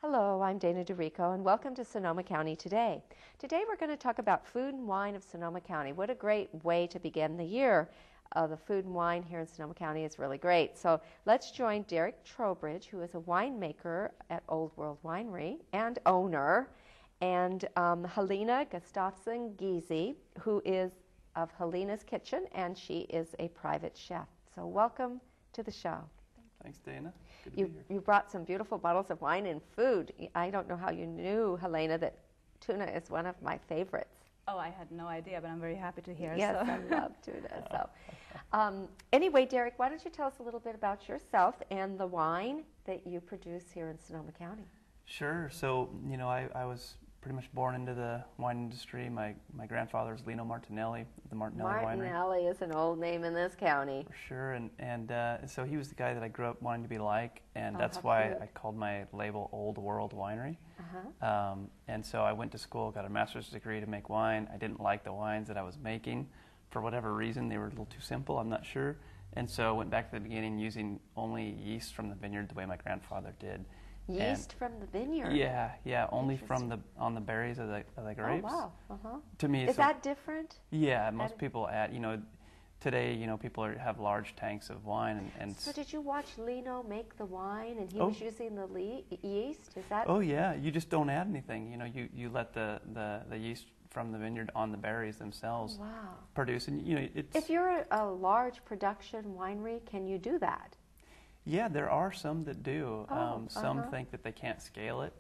Hello, I'm Dana DeRico, and welcome to Sonoma County Today. Today we're going to talk about food and wine of Sonoma County. What a great way to begin the year. The food and wine here in Sonoma County is really great. So let's join Darek Trowbridge, who is a winemaker at Old World Winery and owner, and Helena Gustavsson Giesea, who is of Helena's Kitchen, and she is a private chef. So welcome to the show. Thanks, Dana. Good to be here. You brought some beautiful bottles of wine and food. I don't know how you knew, Helena, that tuna is one of my favorites. Oh, I had no idea, but I'm very happy to hear. Yes, so. I love tuna. Anyway, Darek, why don't you tell us a little bit about yourself and the wine that you produce here in Sonoma County? Sure. So, I was pretty much born into the wine industry. My grandfather was Lino Martinelli, the Martinelli Winery. Martinelli is an old name in this county. For sure. And so he was the guy that I grew up wanting to be like, and Oh, that's how why cute. I called my label Old World Winery. Uh-huh. And so I went to school, got a master's degree to make wine. I didn't like the wines that I was making. For whatever reason, they were a little too simple, I'm not sure. And so I went back to the beginning using only yeast from the vineyard the way my grandfather did. Yeast from the vineyard? Yeah, only from on the berries of the grapes. Oh, wow. Uh-huh. To me, Is that different? Yeah, most people add, today, people have large tanks of wine and So did you watch Lino make the wine and he Oh. was using the yeast? Is that? Oh yeah, you just don't add anything. You let the yeast from the vineyard on the berries themselves Wow. produce, and it's. If you're a large production winery, can you do that? Yeah, there are some that do. Some uh-huh. think that they can't scale it,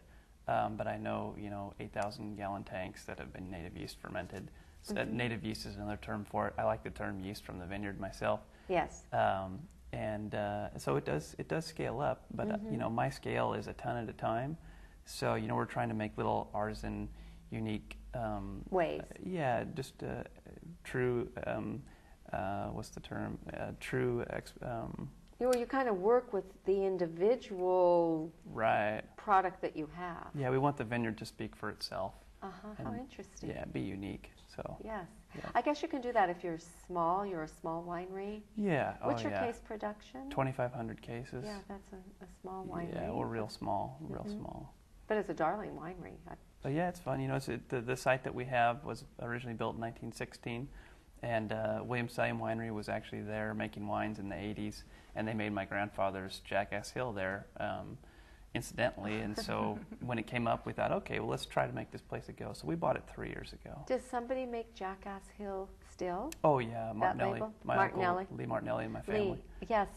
but I know 8,000 gallon tanks that have been native yeast fermented. So native yeast is another term for it. I like the term yeast from the vineyard myself. Yes. So it does scale up, but my scale is a ton at a time. So we're trying to make little artisan, unique Ways. Yeah, just true. What's the term? True. You kind of work with the individual Right. product that you have. Yeah, we want the vineyard to speak for itself. How interesting. Yeah, be unique. So. Yes. Yeah. I guess you can do that if you're small. You're a small winery. Yeah. What's your yeah. case production? 2,500 cases. Yeah, that's a small winery. Yeah, we're real small, real small. But it's a darling winery. But yeah, it's fun. The site that we have was originally built in 1916, and William Salem Winery was actually there making wines in the 80s, and they made my grandfather's Jackass Hill there, incidentally. And so when it came up, we thought, okay, well, let's try to make this place a go. So we bought it 3 years ago. Does somebody make Jackass Hill still? Oh yeah, Martinelli. label? My Martinelli. uncle Lee Martinelli and my family. Lee. Yes,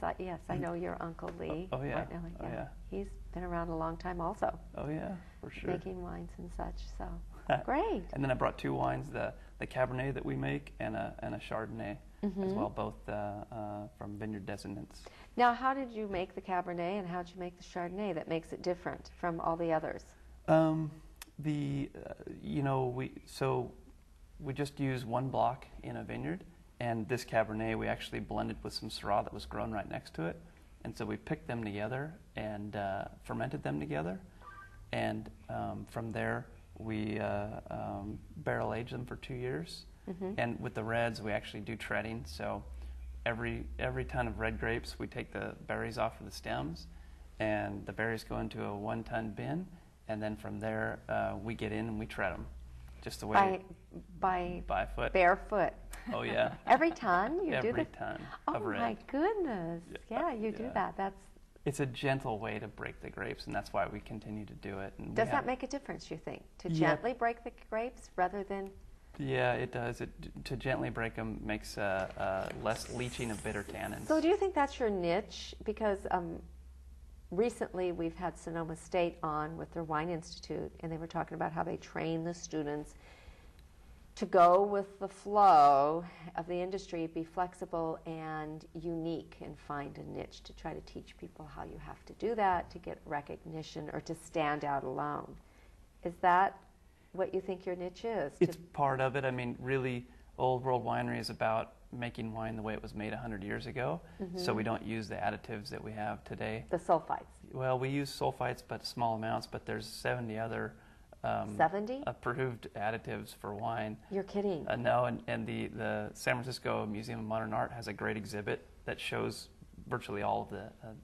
I know your Uncle Lee. Oh, yeah. Martinelli. Oh, yeah. He's been around a long time also, Oh yeah, for sure. making wines and such. So great. And then I brought 2 wines, the Cabernet that we make and a Chardonnay as well, both from vineyard descendants. Now, how did you make the Cabernet and how did you make the Chardonnay that makes it different from all the others? We just use one block in a vineyard, and this Cabernet we actually blended with some Syrah that was grown right next to it, and so we picked them together and fermented them together, and from there we barrel aged them for 2 years. And with the reds, we actually do treading. So every ton of red grapes, we take the berries off of the stems, and the berries go into a 1-ton bin, and then from there we get in and we tread them, just the way by foot, barefoot. Oh yeah. Every ton you do Every that? ton Oh of red. my goodness! Yeah, you do Yeah. that. It's a gentle way to break the grapes, and that's why we continue to do it. And Does that make a difference? You think to Yeah. gently break the grapes rather than? Yeah, it does. To gently break them makes less leaching of bitter tannins. So do you think that's your niche? Because recently we've had Sonoma State on with their Wine Institute, and they were talking about how they train the students to go with the flow of the industry, be flexible and unique, and find a niche to try to teach people how you have to do that to get recognition or to stand out alone. Is that what you think your niche is? It's part of it. I mean, really, Old World Winery is about making wine the way it was made 100 years ago, so we don't use the additives that we have today. The sulfites. Well, we use sulfites, but small amounts, but there's 70 other 70? approved additives for wine. You're kidding. No, and the San Francisco Museum of Modern Art has a great exhibit that shows virtually all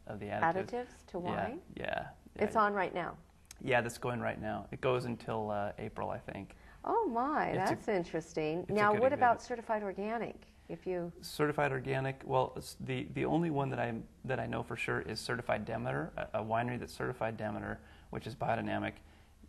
of the additives. Additives to wine? Yeah. It's on right now. Yeah, that's going right now. It goes until April, I think. Oh my, It's that's interesting. it's a Now, good what about exhibit. certified organic? If you Certified organic. Well, the only one that I know for sure is certified Demeter. A winery that's certified Demeter, which is biodynamic,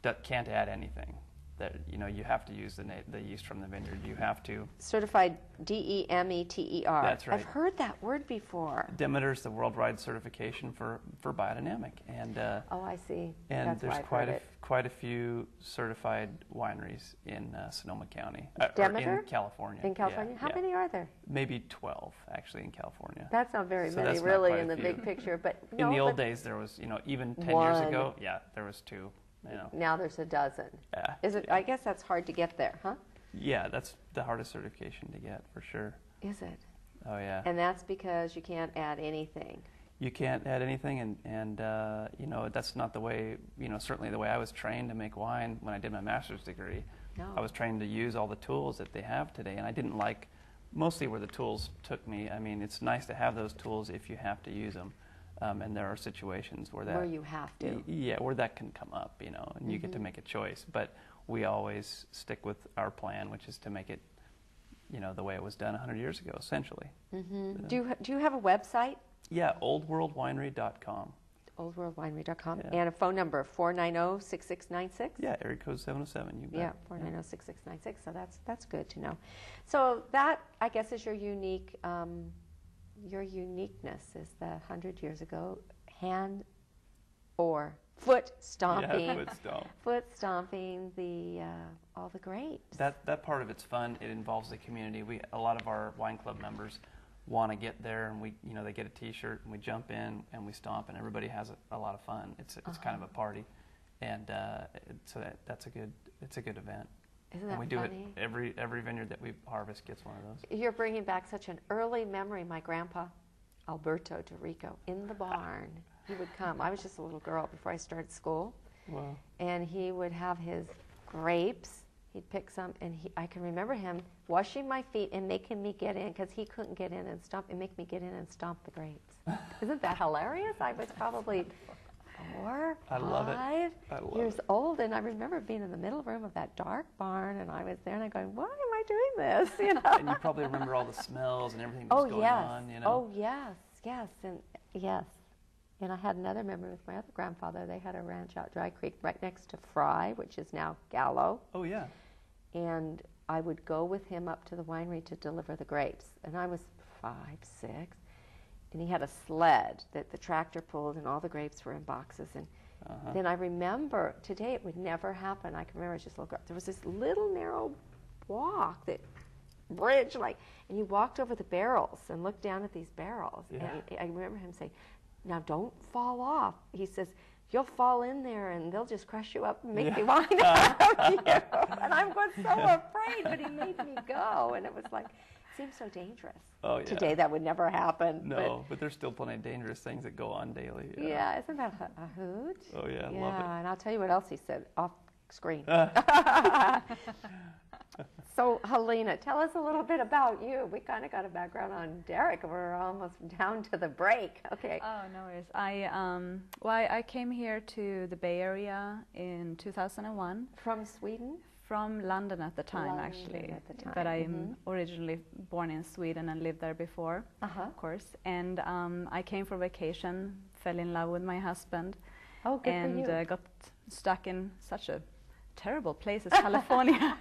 that can't add anything. That you have to use the yeast from the vineyard. You have to. certified Demeter. That's right. I've heard that word before. Demeter is the worldwide certification for biodynamic, and Oh, I see. and That's there's why I've heard quite a few certified wineries in Sonoma County, or Demeter? in California. In California, Yeah, how yeah. many are there? Maybe 12 actually in California. That's not very So many, that's not really, quite in a the few. big picture. But In the old but days, there was, even 10 One. years ago, yeah, there was 2. now there's a dozen. Yeah. Is it? I guess that's hard to get there, huh? Yeah, that's the hardest certification to get for sure. Is it? Oh yeah. And that's because you can't add anything. You can't add anything, and that's not the way. Certainly the way I was trained to make wine when I did my master's degree. No. I was trained to use all the tools that they have today, and I didn't like mostly where the tools took me. I mean, it's nice to have those tools if you have to use them, and there are situations where that Where you have to. Yeah, where that can come up, and you get to make a choice. But we always stick with our plan, which is to make it, the way it was done 100 years ago, essentially. Mm-hmm. Do you have a website? Yeah, oldworldwinery.com. Oldworldwinery.com. Yeah. And a phone number, 490-6696? Yeah, area code 707. You bet. Yeah, 490-6696. So that's good to know. So that, I guess, is your uniqueness is that 100 years ago, hand or foot stomping. Yeah, foot stomp. Foot stomping all the grapes. That part of it's fun. It involves the community. A lot of our wine club members want to get there, and they get a T-shirt, and we jump in and we stomp, and everybody has a lot of fun. It's kind of a party, and so it's a good event. Isn't And that we do funny? it every vineyard that we harvest gets one of those. You're bringing back such an early memory. My grandpa, Alberto Darek, in the barn, he would come. I was just a little girl before I started school, Wow. and he would have his grapes. He'd pick some, and I can remember him washing my feet and making me get in because he couldn't get in and stomp, and make me get in and stomp the grapes. Isn't that hilarious? I was probably 4, I love it. 5 I love years it. old, and I remember being in the middle room of that dark barn, and I was there, and I'm going, why am I doing this? And you probably remember all the smells and everything that was going on. Oh, yes, and yes. And I had another memory with my other grandfather. They had a ranch out Dry Creek right next to Fry, which is now Gallo. Oh yeah. And I would go with him up to the winery to deliver the grapes. And I was 5, 6. And he had a sled that the tractor pulled, and all the grapes were in boxes. And then I remember, today it would never happen. I can remember, just look up. There was this little narrow bridge, and you walked over the barrels and looked down at these barrels. Yeah. And I remember him saying, now don't fall off. He says, you'll fall in there and they'll just crush you up and make me wine out of you. And I was so afraid, but he made me go. And it was it seemed so dangerous. Oh, yeah. Today that would never happen. No, but there's still plenty of dangerous things that go on daily. Yeah, isn't that a hoot? Oh yeah, I Yeah, love it. and I'll tell you what else he said off screen. So, Helena, tell us a little bit about you. We kind of got a background on Darek. We're almost down to the break. Okay. Oh, no worries. I came here to the Bay Area in 2001. From Sweden? From London at the time, London actually. at the time. But I'm originally born in Sweden and lived there before, of course. And I came for vacation, fell in love with my husband, Oh, good and for you. got stuck in such a terrible place as California.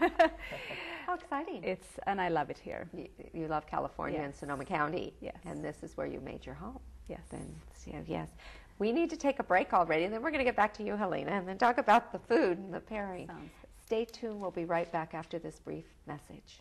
How exciting. And I love it here. You love California and Yes. Sonoma County. Yes. And this is where you made your home. Yes. Then, yes. We need to take a break already, and then we're going to get back to you, Helena, and then talk about the food and the pairing. Sounds good. Stay tuned. We'll be right back after this brief message.